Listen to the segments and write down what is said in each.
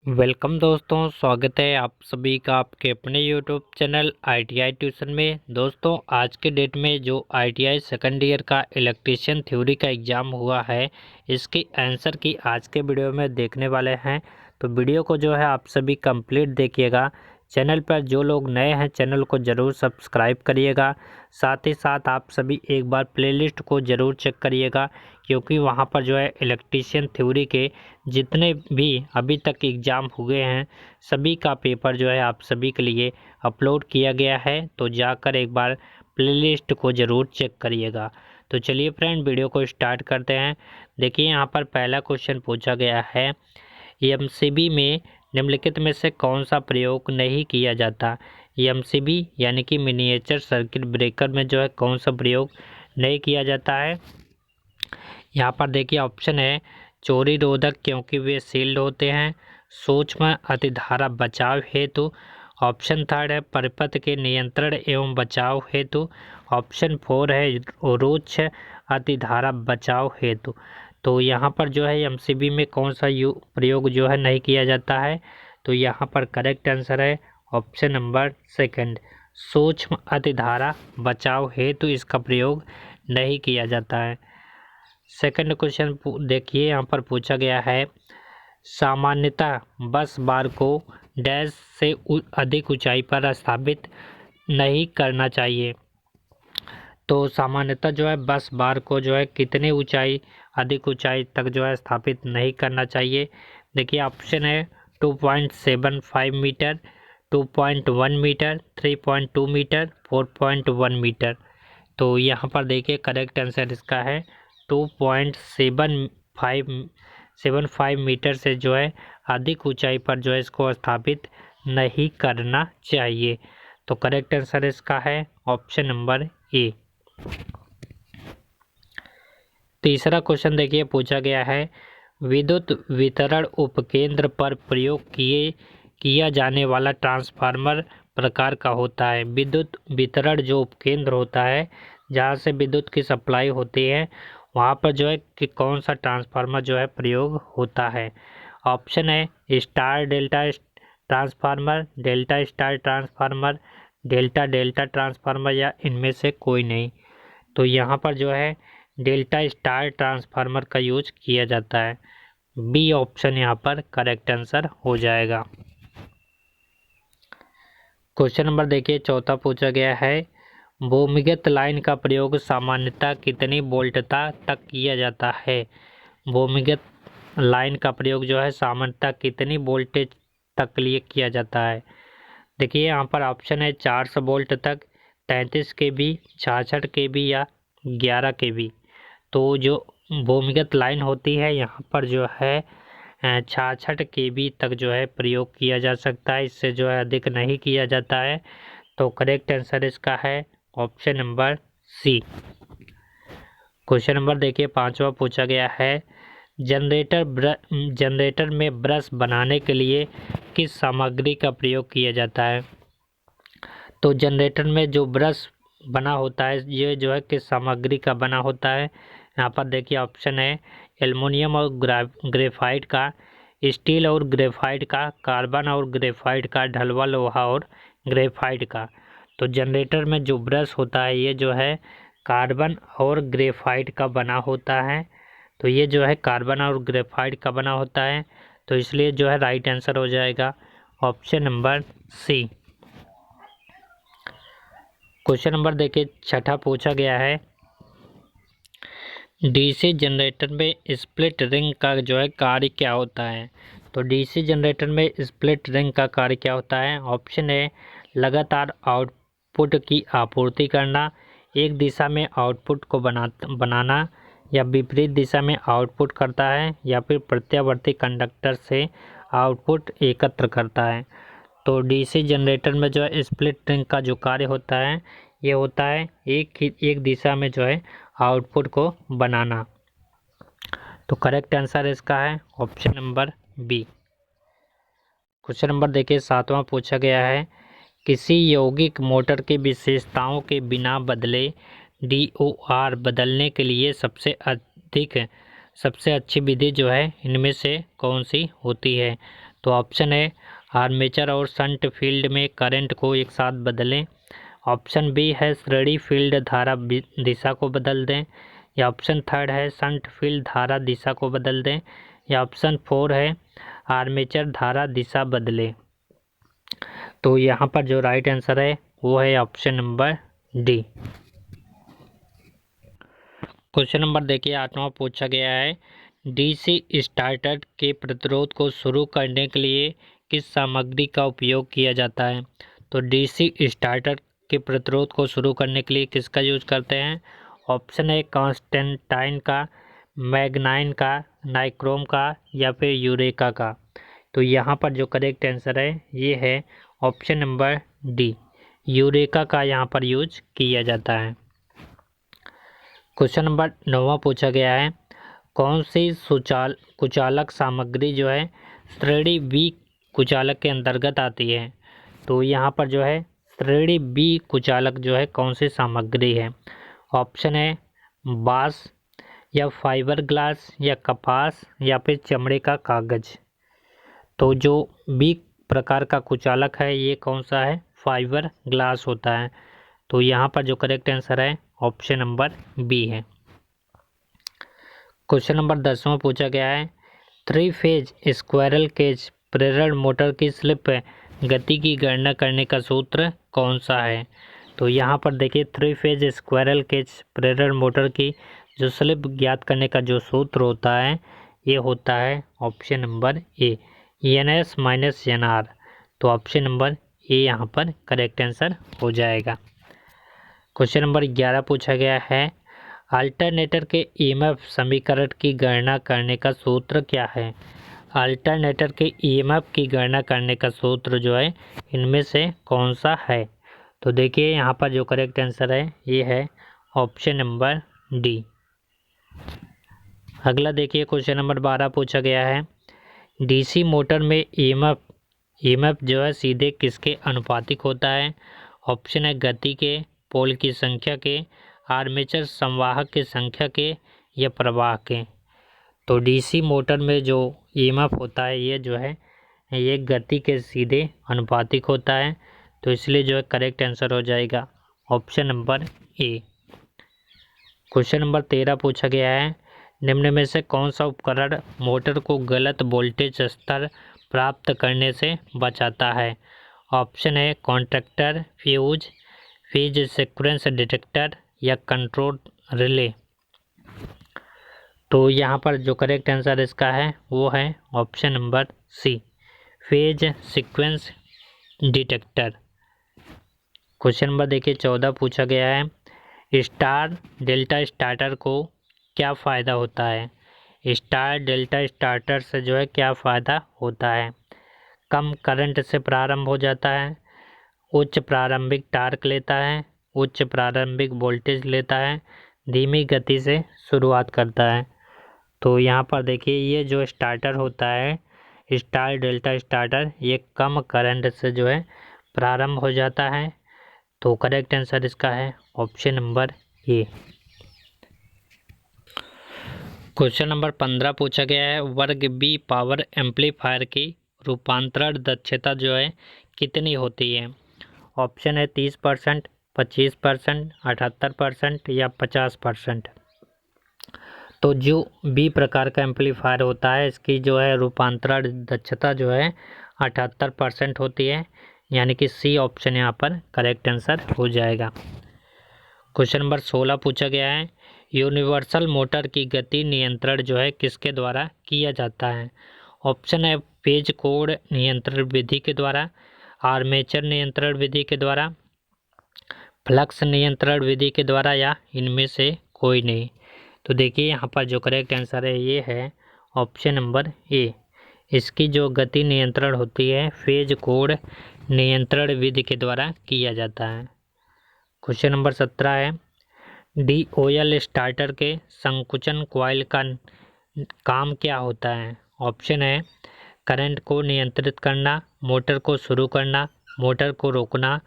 Welcome दोस्तों, स्वागत है आप सभी का आपके अपने यूट्यूब चैनल ITI ट्यूशन में। दोस्तों आज के डेट में जो ITI सेकंड ईयर का इलेक्ट्रीशियन थ्योरी का एग्ज़ाम हुआ है, इसकी आंसर की आज के वीडियो में देखने वाले हैं। तो वीडियो को जो है आप सभी कंप्लीट देखिएगा। चैनल पर जो लोग नए हैं चैनल को ज़रूर सब्सक्राइब करिएगा। साथ ही साथ आप सभी एक बार प्लेलिस्ट को ज़रूर चेक करिएगा, क्योंकि वहाँ पर जो है इलेक्ट्रीशियन थ्योरी के जितने भी अभी तक एग्ज़ाम हुए हैं सभी का पेपर जो है आप सभी के लिए अपलोड किया गया है। तो जाकर एक बार प्लेलिस्ट को ज़रूर चेक करिएगा। तो चलिए फ्रेंड, वीडियो को स्टार्ट करते हैं। देखिए यहाँ पर पहला क्वेश्चन पूछा गया है, एमसीबी में निम्नलिखित में से कौन सा प्रयोग नहीं किया जाता। एमसीबी यानी कि मिनिएचर सर्किट ब्रेकर में जो है कौन सा प्रयोग नहीं किया जाता है। यहाँ पर देखिए ऑप्शन है चोरी रोधक, क्योंकि वे सील्ड होते हैं। सूक्ष्म अतिधारा बचाव हेतु। ऑप्शन थर्ड है परिपथ के नियंत्रण एवं बचाव हेतु। ऑप्शन फोर है रुक्ष अतिधारा बचाव हेतु। तो यहाँ पर जो है एमसीबी में कौन सा प्रयोग जो है नहीं किया जाता है। तो यहाँ पर करेक्ट आंसर है ऑप्शन नंबर सेकंड, सूक्ष्म अतिधारा बचाव हेतु इसका प्रयोग नहीं किया जाता है। सेकंड क्वेश्चन देखिए यहाँ पर पूछा गया है, सामान्यतः बस बार को डैश से अधिक ऊंचाई पर स्थापित नहीं करना चाहिए। तो सामान्यतः जो है बस बार को जो है कितने ऊंचाई अधिक ऊंचाई तक जो है स्थापित नहीं करना चाहिए। देखिए ऑप्शन है 2.75 मीटर, 2.1 मीटर, 3.2 मीटर, 4.1 मीटर। तो यहाँ पर देखिए करेक्ट आंसर इसका है 2.75 मीटर से जो है अधिक ऊंचाई पर जो है इसको स्थापित नहीं करना चाहिए। तो करेक्ट आंसर इसका है ऑप्शन नंबर ए। तीसरा क्वेश्चन देखिए पूछा गया है, विद्युत वितरण उपकेंद्र पर प्रयोग किया जाने वाला ट्रांसफार्मर प्रकार का होता है। विद्युत वितरण जो उपकेंद्र होता है जहाँ से विद्युत की सप्लाई होती है, वहाँ पर जो है कि कौन सा ट्रांसफार्मर जो है प्रयोग होता है। ऑप्शन है star delta transformer, delta star transformer, delta delta transformer, या इनमें से कोई नहीं। तो यहाँ पर जो है डेल्टा स्टार ट्रांसफार्मर का यूज किया जाता है। बी ऑप्शन यहाँ पर करेक्ट आंसर हो जाएगा। क्वेश्चन नंबर देखिए चौथा पूछा गया है, भूमिगत लाइन का प्रयोग सामान्यतः कितनी वोल्टता तक किया जाता है। भूमिगत लाइन का प्रयोग जो है सामान्यतः कितनी वोल्टेज तक लिए किया जाता है। देखिए यहाँ पर ऑप्शन है 400 वोल्ट तक, 33 kV, 66 kV, या 11 kV। तो जो भूमिगत लाइन होती है यहाँ पर जो है 66 kV तक जो है प्रयोग किया जा सकता है, इससे जो है अधिक नहीं किया जाता है। तो करेक्ट आंसर इसका है option number C. Question number देखिए पांचवा पूछा गया है, जनरेटर में ब्रश बनाने के लिए किस सामग्री का प्रयोग किया जाता है। तो जनरेटर में जो ब्रश बना होता है ये जो है किस सामग्री का बना होता है। यहाँ पर देखिए ऑप्शन है एल्युमिनियम और ग्रेफाइट का, स्टील और ग्रेफाइट का, कार्बन और ग्रेफाइट का, ढलवा लोहा और ग्रेफाइट का। तो जनरेटर में जो ब्रश होता है ये जो है कार्बन और ग्रेफाइट का बना होता है। तो ये जो है कार्बन और ग्रेफाइट का बना होता है, तो इसलिए जो है राइट आंसर हो जाएगा option number C. Question number देखिए छठा पूछा गया है, डीसी जनरेटर में स्प्लिट रिंग का जो है कार्य क्या होता है। तो डीसी जनरेटर में स्प्लिट रिंग का कार्य क्या होता है। ऑप्शन है लगातार आउटपुट की आपूर्ति करना, एक दिशा में आउटपुट को बनाना, या विपरीत दिशा में आउटपुट करता है, या फिर प्रत्यावर्ती कंडक्टर से आउटपुट एकत्र करता है। तो डीसी जनरेटर में जो है स्प्लिट रिंग का जो कार्य होता है ये होता है एक दिशा में जो है आउटपुट को बनाना। तो करेक्ट आंसर इसका है option number B. Question number देखिए सातवां पूछा गया है, किसी यौगिक मोटर की विशेषताओं के बिना बदले DOR बदलने के लिए सबसे अच्छी विधि जो है इनमें से कौन सी होती है। तो ऑप्शन है आर्मेचर और शंट फील्ड में करंट को एक साथ बदलें। ऑप्शन बी है श्रेणी फील्ड धारा दिशा को बदल दें। या ऑप्शन थर्ड है शंट फील्ड धारा दिशा को बदल दें। या ऑप्शन फोर है आर्मेचर धारा दिशा बदले। तो यहाँ पर जो राइट आंसर है वो है option number D. Question number देखिए 8वां पूछा गया है, डीसी स्टार्टर के प्रतिरोध को शुरू करने के लिए किस सामग्री का उपयोग किया जाता है। तो डीसी स्टार्टर के प्रतिरोध को शुरू करने के लिए किसका यूज करते हैं। ऑप्शन है कॉन्स्टेंटाइन का, मैग्नाइन का, नाइक्रोम का या फिर यूरेका का। तो यहाँ पर जो करेक्ट आंसर है ये है ऑप्शन नंबर डी, यूरेका का यहाँ पर यूज किया जाता है। क्वेश्चन नंबर 9वां पूछा गया है, कौन सी कुचालक सामग्री जो है श्रेणी बी कुचालक के अंतर्गत आती है। तो यहाँ पर जो है श्रेणी बी कुचालक जो है कौन सी सामग्री है। ऑप्शन है बांस या फाइबर ग्लास या कपास या फिर चमड़े का कागज। तो जो बी प्रकार का कुचालक है ये कौन सा है, फाइबर ग्लास होता है। तो यहाँ पर जो करेक्ट आंसर है ऑप्शन नंबर बी है। क्वेश्चन नंबर 10वां पूछा गया है, 3 फेज स्क्वायरल केज प्रेरण मोटर की स्लिप गति की गणना करने का सूत्र कौन सा है। तो यहाँ पर देखिए 3 फेज स्क्वायरल केज प्रेरण मोटर की जो स्लिप ज्ञात करने का जो सूत्र होता है ये होता है option number A, NS - NR। तो ऑप्शन नंबर ए यहाँ पर करेक्ट आंसर हो जाएगा। क्वेश्चन नंबर 11 पूछा गया है, अल्टरनेटर के EMF समीकरण की गणना करने का सूत्र क्या है। अल्टरनेटर के EMF की गणना करने का सूत्र जो है इनमें से कौन सा है। तो देखिए यहाँ पर जो करेक्ट आंसर है ये है ऑप्शन नंबर डी। अगला देखिए क्वेश्चन नंबर 12 पूछा गया है, डीसी मोटर में EMF जो है सीधे किसके अनुपातिक होता है। ऑप्शन है गति के, पोल की संख्या के, आर्मेचर संवाहक की संख्या के या प्रवाह के। तो डीसी मोटर में जो EMF होता है ये जो है ये गति के सीधे अनुपातिक होता है। तो इसलिए जो है करेक्ट आंसर हो जाएगा option number A. Question number 13 पूछा गया है, निम्न में से कौन सा उपकरण मोटर को गलत वोल्टेज स्तर प्राप्त करने से बचाता है। ऑप्शन है कॉन्टैक्टर, फ्यूज सीक्वेंस डिटेक्टर या कंट्रोल रिले। तो यहाँ पर जो करेक्ट आंसर इसका है वो है option number C, phase sequence detector. Question number देखिए 14 पूछा गया है, स्टार डेल्टा स्टार्टर को क्या फ़ायदा होता है। स्टार डेल्टा स्टार्टर से जो है क्या फ़ायदा होता है। कम करंट से प्रारंभ हो जाता है, उच्च प्रारंभिक टार्क लेता है, उच्च प्रारंभिक वोल्टेज लेता है, धीमी गति से शुरुआत करता है। तो यहाँ पर देखिए ये जो स्टार्टर होता है स्टार डेल्टा स्टार्टर ये कम करंट से जो है प्रारंभ हो जाता है। तो करेक्ट आंसर इसका है option number A. Question number 15 पूछा गया है, वर्ग बी पावर एम्पलीफायर की रूपांतरण दक्षता जो है कितनी होती है। ऑप्शन है 30%, 25%, 78% या 50%। तो जो बी प्रकार का एम्पलीफायर होता है इसकी जो है रूपांतरण दक्षता जो है 78% होती है, यानी कि सी ऑप्शन यहाँ पर करेक्ट आंसर हो जाएगा। क्वेश्चन नंबर 16 पूछा गया है, यूनिवर्सल मोटर की गति नियंत्रण जो है किसके द्वारा किया जाता है। ऑप्शन है पेज कोड नियंत्रण विधि के द्वारा, आर्मेचर नियंत्रण विधि के द्वारा, फ्लक्स नियंत्रण विधि के द्वारा या इनमें से कोई नहीं। तो देखिए यहाँ पर जो करेक्ट आंसर है ये है ऑप्शन नंबर ए, इसकी जो गति नियंत्रण होती है फेज कोड नियंत्रण विधि के द्वारा किया जाता है। क्वेश्चन नंबर 17 है, DOL स्टार्टर के संकुचन कॉइल का काम क्या होता है। ऑप्शन है करंट को नियंत्रित करना, मोटर को शुरू करना, मोटर को रोकना,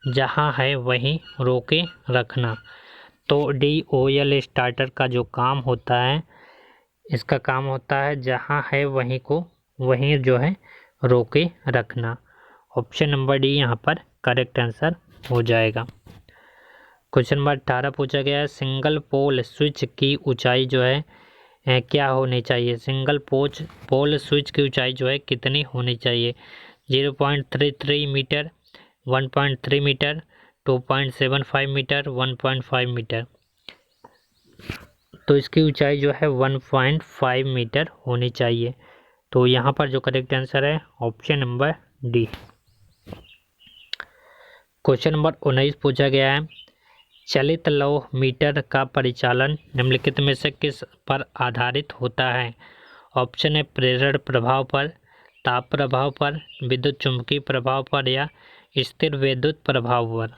जहां है वहीं रोके रखना। तो DOL स्टार्टर का जो काम होता है इसका काम होता है जहां है वहीं को वहीं जो है रोके रखना। ऑप्शन नंबर डी यहाँ पर करेक्ट आंसर हो जाएगा। क्वेश्चन नंबर 18 पूछा गया है, सिंगल पोल स्विच की ऊंचाई जो है क्या होनी चाहिए। सिंगल पोल स्विच की ऊंचाई जो है कितनी होनी चाहिए। 0.33 मीटर, 1.3 मीटर, 2.75 मीटर, 1.5 मीटर। तो इसकी ऊंचाई जो है 1.5 मीटर होनी चाहिए। तो यहाँ पर जो करेक्ट आंसर है option number D. Question number 19 पूछा गया है, चलित लौह मीटर का परिचालन निम्नलिखित में से किस पर आधारित होता है। ऑप्शन है प्रेरण प्रभाव पर, ताप प्रभाव पर, विद्युत चुंबकीय प्रभाव पर या स्थिर विद्युत प्रभाव पर।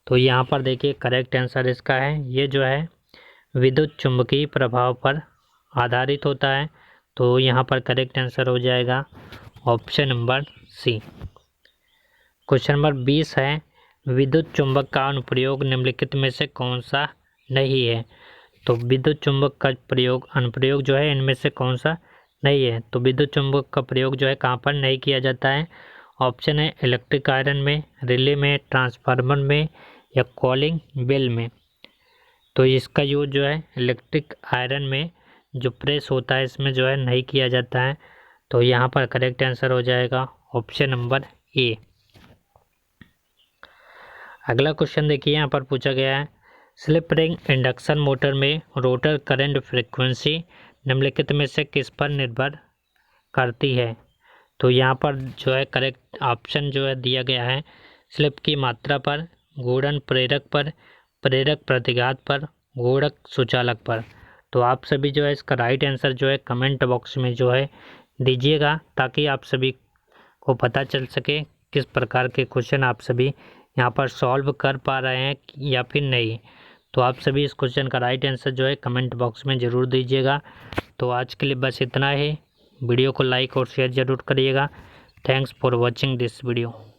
तो यहाँ पर देखिए करेक्ट आंसर इसका है, ये जो है विद्युत चुंबकीय प्रभाव पर आधारित होता है। तो यहाँ पर करेक्ट आंसर हो जाएगा option number C. Question number 20 है, विद्युत चुंबक का अनुप्रयोग निम्नलिखित में से कौन सा नहीं है। तो विद्युत चुंबक का अनुप्रयोग जो है इनमें से कौन सा नहीं है। तो विद्युत चुंबक का प्रयोग जो है कहाँ पर नहीं किया जाता है। ऑप्शन है इलेक्ट्रिक आयरन में, रिले में, ट्रांसफार्मर में या कॉलिंग बेल में। तो इसका यूज जो है इलेक्ट्रिक आयरन में जो प्रेस होता है इसमें जो है नहीं किया जाता है। तो यहाँ पर करेक्ट आंसर हो जाएगा ऑप्शन नंबर ए। अगला क्वेश्चन देखिए, यहाँ पर पूछा गया है, स्लिप रिंग इंडक्शन मोटर में रोटर करंट फ्रीक्वेंसी निम्नलिखित में से किस पर निर्भर करती है। तो यहाँ पर जो है करेक्ट ऑप्शन जो है दिया गया है, स्लिप की मात्रा पर, घूर्णन प्रेरक पर, प्रेरक प्रतिघात पर, घूर्णक सुचालक पर। तो आप सभी जो है इसका राइट आंसर जो है कमेंट बॉक्स में जो है दीजिएगा, ताकि आप सभी को पता चल सके किस प्रकार के क्वेश्चन आप सभी यहाँ पर सॉल्व कर पा रहे हैं या फिर नहीं। तो आप सभी इस क्वेश्चन का राइट आंसर जो है कमेंट बॉक्स में ज़रूर दीजिएगा। तो आज के लिए बस इतना ही। वीडियो को लाइक और शेयर ज़रूर करिएगा। Thanks for watching this video.